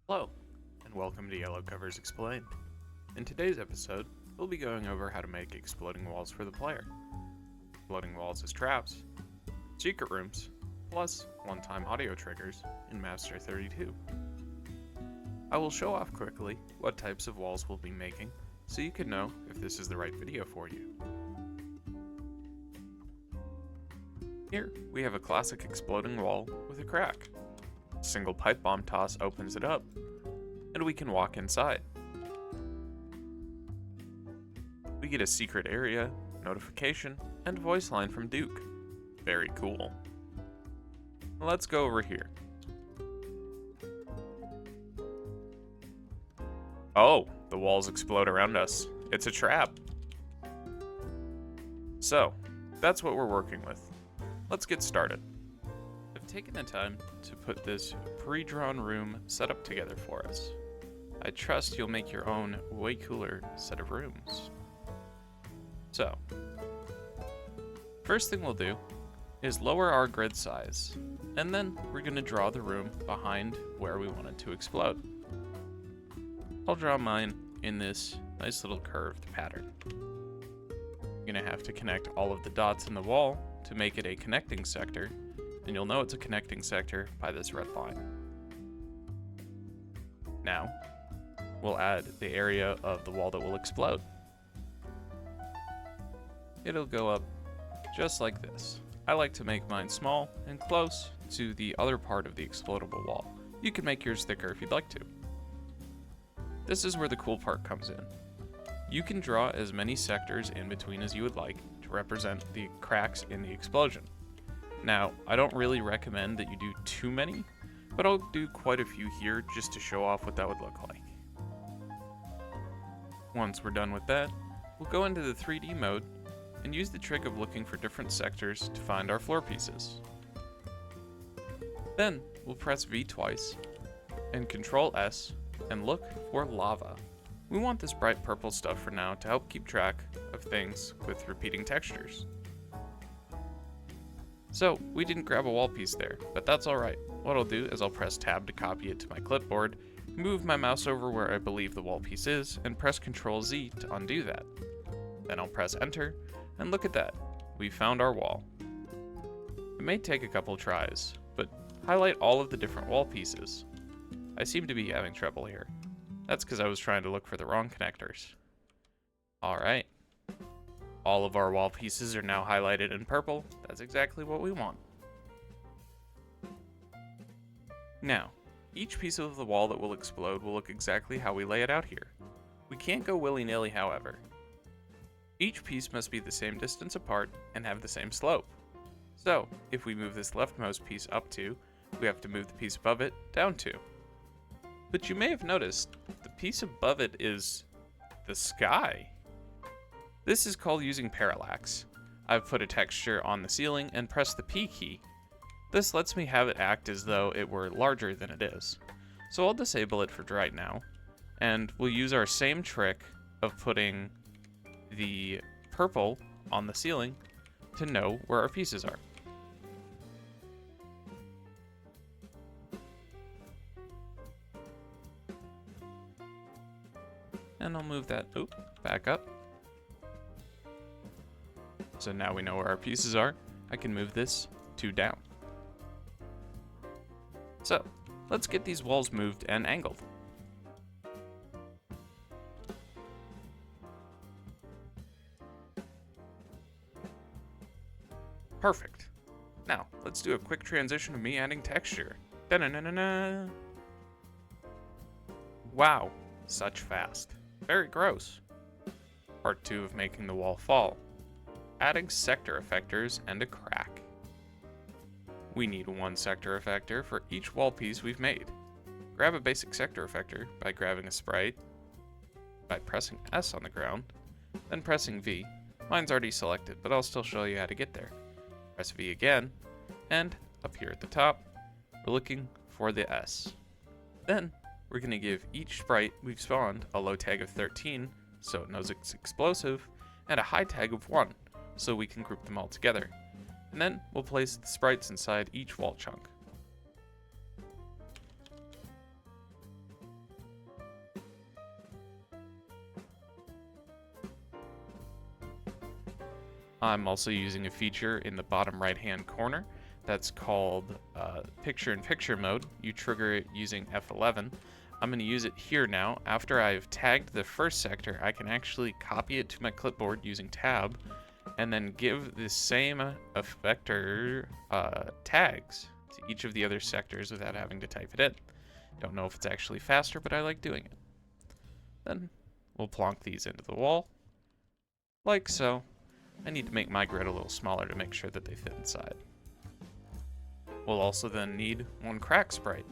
Hello, and welcome to Yellow Covers Explained. In today's episode, we'll be going over how to make exploding walls for the player. Exploding walls as traps, secret rooms, plus one-time audio triggers in Mapster 32. I will show off quickly what types of walls we'll be making, so you can know if this is the right video for you. Here, we have a classic exploding wall with a crack. A single pipe bomb toss opens it up, and we can walk inside. We get a secret area, notification, and voice line from Duke. Very cool. Let's go over here. Oh, the walls explode around us. It's a trap. So, that's what we're working with. Let's get started. I've taken the time to put this pre-drawn room setup together for us. I trust you'll make your own way cooler set of rooms. So, first thing we'll do is lower our grid size, and then we're going to draw the room behind where we want it to explode. I'll draw mine in this nice little curved pattern. I'm going to have to connect all of the dots in the wall to make it a connecting sector, and you'll know it's a connecting sector by this red line. Now, we'll add the area of the wall that will explode. It'll go up just like this. I like to make mine small and close to the other part of the explodable wall. You can make yours thicker if you'd like to. This is where the cool part comes in. You can draw as many sectors in between as you would like to represent the cracks in the explosion. Now, I don't really recommend that you do too many, but I'll do quite a few here just to show off what that would look like. Once we're done with that, we'll go into the 3D mode and use the trick of looking for different sectors to find our floor pieces. Then, we'll press V twice and Control S and look for lava. We want this bright purple stuff for now to help keep track of things with repeating textures. So, we didn't grab a wall piece there, but that's alright. What I'll do is I'll press Tab to copy it to my clipboard, move my mouse over where I believe the wall piece is, and press Ctrl Z to undo that. Then I'll press Enter, and look at that. We found our wall. It may take a couple tries, but highlight all of the different wall pieces. I seem to be having trouble here. That's because I was trying to look for the wrong connectors. Alright. All of our wall pieces are now highlighted in purple. That's exactly what we want. Now, each piece of the wall that will explode will look exactly how we lay it out here. We can't go willy-nilly, however. Each piece must be the same distance apart and have the same slope. So, if we move this leftmost piece up 2, we have to move the piece above it down 2. But you may have noticed, the piece above it is the sky. This is called using parallax. I've put a texture on the ceiling and pressed the P key. This lets me have it act as though it were larger than it is. So I'll disable it for right now, and we'll use our same trick of putting the purple on the ceiling to know where our pieces are. And I'll move that back up. So now we know where our pieces are. I can move this 2 down. So, let's get these walls moved and angled. Perfect. Now, let's do a quick transition of me adding texture. Da-na-na-na-na. Wow, such fast. Very gross. Part 2 of making the wall fall. Adding sector effectors and a crack. We need 1 sector effector for each wall piece we've made. Grab a basic sector effector by grabbing a sprite, by pressing S on the ground, then pressing V. Mine's already selected, but I'll still show you how to get there. Press V again, and up here at the top, we're looking for the S. Then, we're going to give each sprite we've spawned a low tag of 13, so it knows it's explosive, and a high tag of 1, so we can group them all together. And then we'll place the sprites inside each wall chunk. I'm also using a feature in the bottom right hand corner that's called picture-in-picture mode. You trigger it using F11. I'm going to use it here now. After I've tagged the first sector, I can actually copy it to my clipboard using Tab, and then give the same effector tags to each of the other sectors without having to type it in. Don't know if it's actually faster, but I like doing it. Then we'll plonk these into the wall, like so. I need to make my grid a little smaller to make sure that they fit inside. We'll also then need one crack sprite.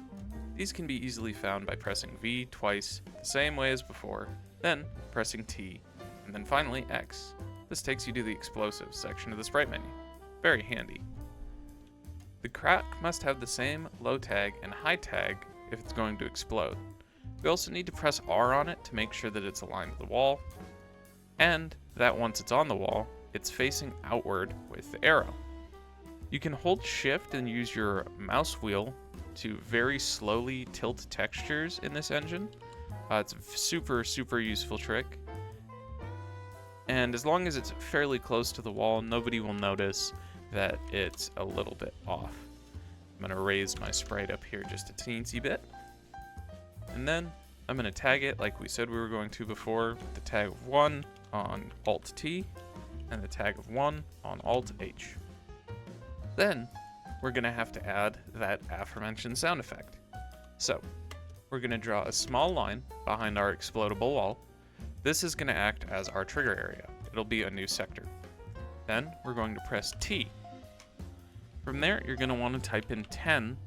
These can be easily found by pressing V twice, the same way as before, then pressing T, and then finally X. This takes you to the explosives section of the sprite menu. Very handy. The crack must have the same low tag and high tag if it's going to explode. We also need to press R on it to make sure that it's aligned to the wall, and that once it's on the wall, it's facing outward with the arrow. You can hold shift and use your mouse wheel to very slowly tilt textures in this engine. It's a super useful trick. And as long as it's fairly close to the wall, nobody will notice that it's a little bit off. I'm gonna raise my sprite up here just a teensy bit. And then I'm gonna tag it like we said we were going to before, with the tag of 1 on Alt T and the tag of 1 on Alt H. Then we're gonna have to add that aforementioned sound effect. So we're gonna draw a small line behind our explodable wall. This is gonna act as our trigger area. It'll be a new sector. Then we're going to press T. From there, you're gonna wanna type in 10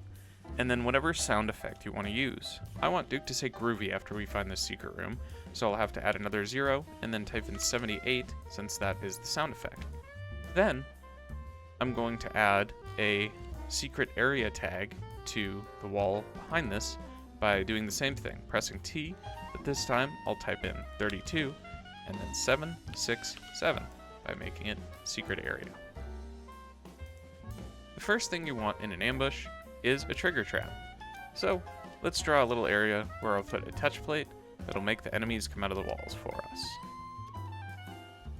and then whatever sound effect you wanna use. I want Duke to say groovy after we find this secret room, so I'll have to add another 0 and then type in 78 since that is the sound effect. Then I'm going to add a secret area tag to the wall behind this by doing the same thing, pressing T, but this time I'll type in 32 and then 767 by making it secret area. The first thing you want in an ambush is a trigger trap. So let's draw a little area where I'll put a touch plate that'll make the enemies come out of the walls for us.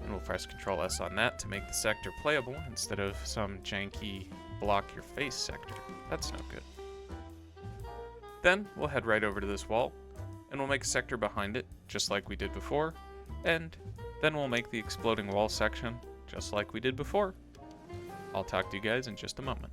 And we'll press Ctrl S on that to make the sector playable instead of some janky block your face sector. That's no good. Then we'll head right over to this wall and we'll make a sector behind it just like we did before, and then we'll make the exploding wall section just like we did before. I'll talk to you guys in just a moment.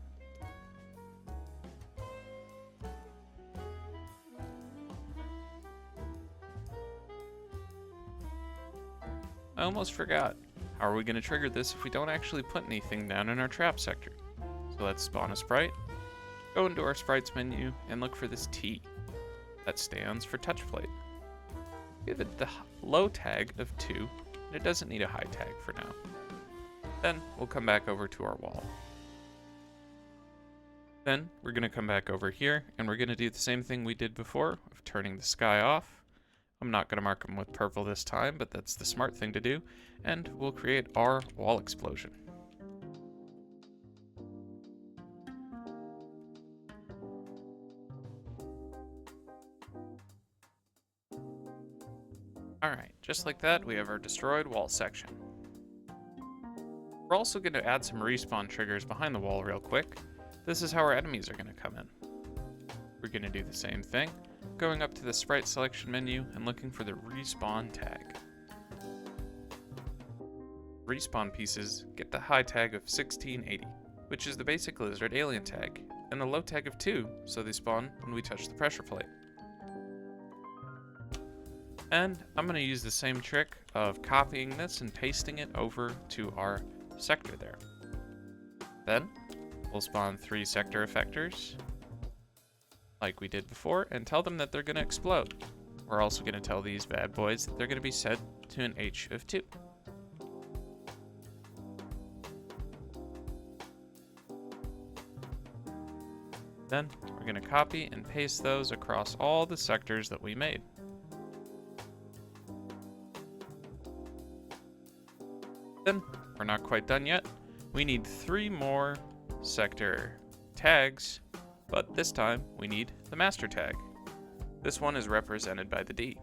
I almost forgot. How are we going to trigger this if we don't actually put anything down in our trap sector? So let's spawn a sprite, go into our sprites menu, and look for this T. That stands for touch plate. Give it the low tag of 2, and it doesn't need a high tag for now. Then we'll come back over to our wall. Then we're going to come back over here, and we're going to do the same thing we did before of turning the sky off. I'm not going to mark them with purple this time, but that's the smart thing to do, and we'll create our wall explosion. Alright, just like that, we have our destroyed wall section. We're also going to add some respawn triggers behind the wall real quick. This is how our enemies are going to come in. We're going to do the same thing, going up to the sprite selection menu and looking for the respawn tag. Respawn pieces get the high tag of 1680, which is the basic lizard alien tag, and the low tag of 2, so they spawn when we touch the pressure plate. And I'm going to use the same trick of copying this and pasting it over to our sector there. Then we'll spawn 3 sector effectors, like we did before, and tell them that they're going to explode. We're also going to tell these bad boys that they're going to be set to an H of 2. Then we're going to copy and paste those across all the sectors that we made. Then we're not quite done yet. We need 3 more sector tags, but this time we need the master tag. This one is represented by the D.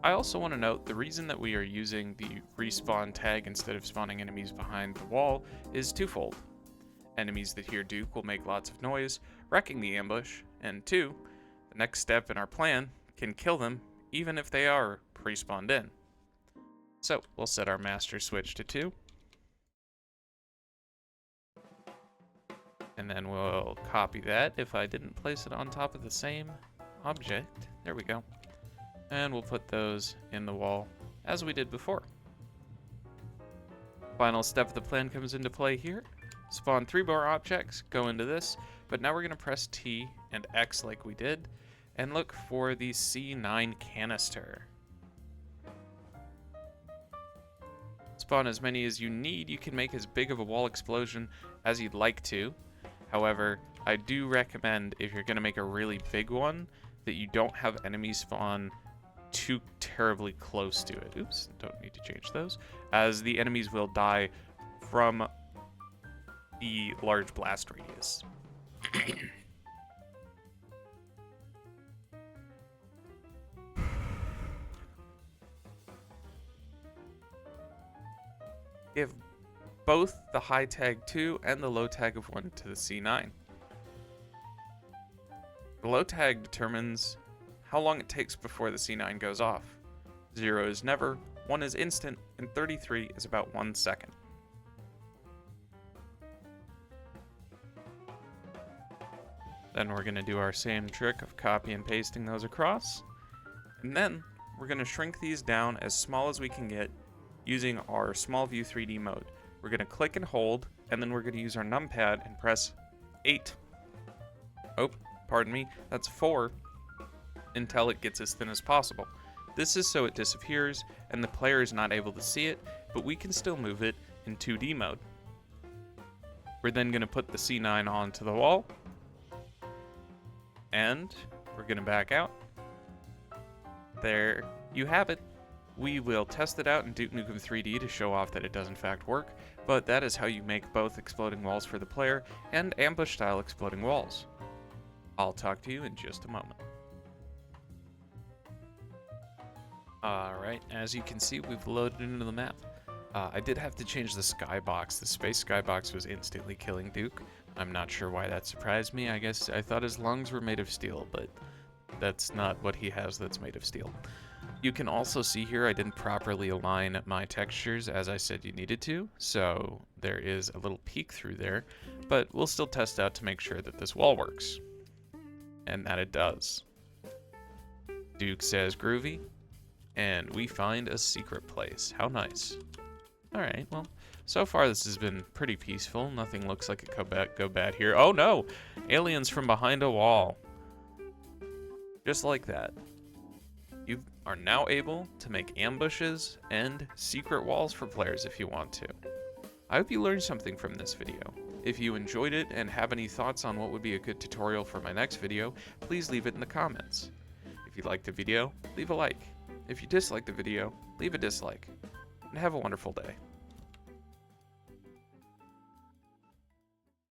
I also want to note the reason that we are using the respawn tag instead of spawning enemies behind the wall is twofold. Enemies that hear Duke will make lots of noise, wrecking the ambush, and 2, the next step in our plan can kill them even if they are pre-spawned in. So we'll set our master switch to 2. And then we'll copy that if I didn't place it on top of the same object. There we go. And we'll put those in the wall as we did before. Final step of the plan comes into play here. Spawn 3 more objects, go into this, but now we're going to press T and X like we did, and look for the C9 canister. Spawn as many as you need. You can make as big of a wall explosion as you'd like to. However, I do recommend, if you're going to make a really big one, that you don't have enemies spawn too terribly close to it. Oops, don't need to change those, as the enemies will die from the large blast radius. Give both the high tag 2 and the low tag of 1 to the C9. The low tag determines how long it takes before the C9 goes off. 0 is never, 1 is instant, and 33 is about 1 second. Then we're going to do our same trick of copy and pasting those across. And then we're going to shrink these down as small as we can get using our small view 3D mode. We're going to click and hold, and then we're going to use our numpad and press 8. Oh, pardon me, that's 4, until it gets as thin as possible. This is so it disappears and the player is not able to see it, but we can still move it in 2D mode. We're then going to put the C9 onto the wall, and we're going to back out. There you have it. We will test it out in Duke Nukem 3D to show off that it does in fact work, but that is how you make both exploding walls for the player and ambush-style exploding walls. I'll talk to you in just a moment. Alright, as you can see, we've loaded into the map. I did have to change the skybox. The space skybox was instantly killing Duke. I'm not sure why that surprised me. I guess I thought his lungs were made of steel, but that's not what he has that's made of steel. You can also see here I didn't properly align my textures as I said you needed to, so there is a little peek through there, but we'll still test out to make sure that this wall works. And that it does. Duke says groovy, and we find a secret place. How nice. Alright, well, so far this has been pretty peaceful. Nothing looks like it could go bad here. Oh no! Aliens from behind a wall. Just like that. You are now able to make ambushes and secret walls for players if you want to. I hope you learned something from this video. If you enjoyed it and have any thoughts on what would be a good tutorial for my next video, please leave it in the comments. If you liked the video, leave a like. If you disliked the video, leave a dislike. And have a wonderful day.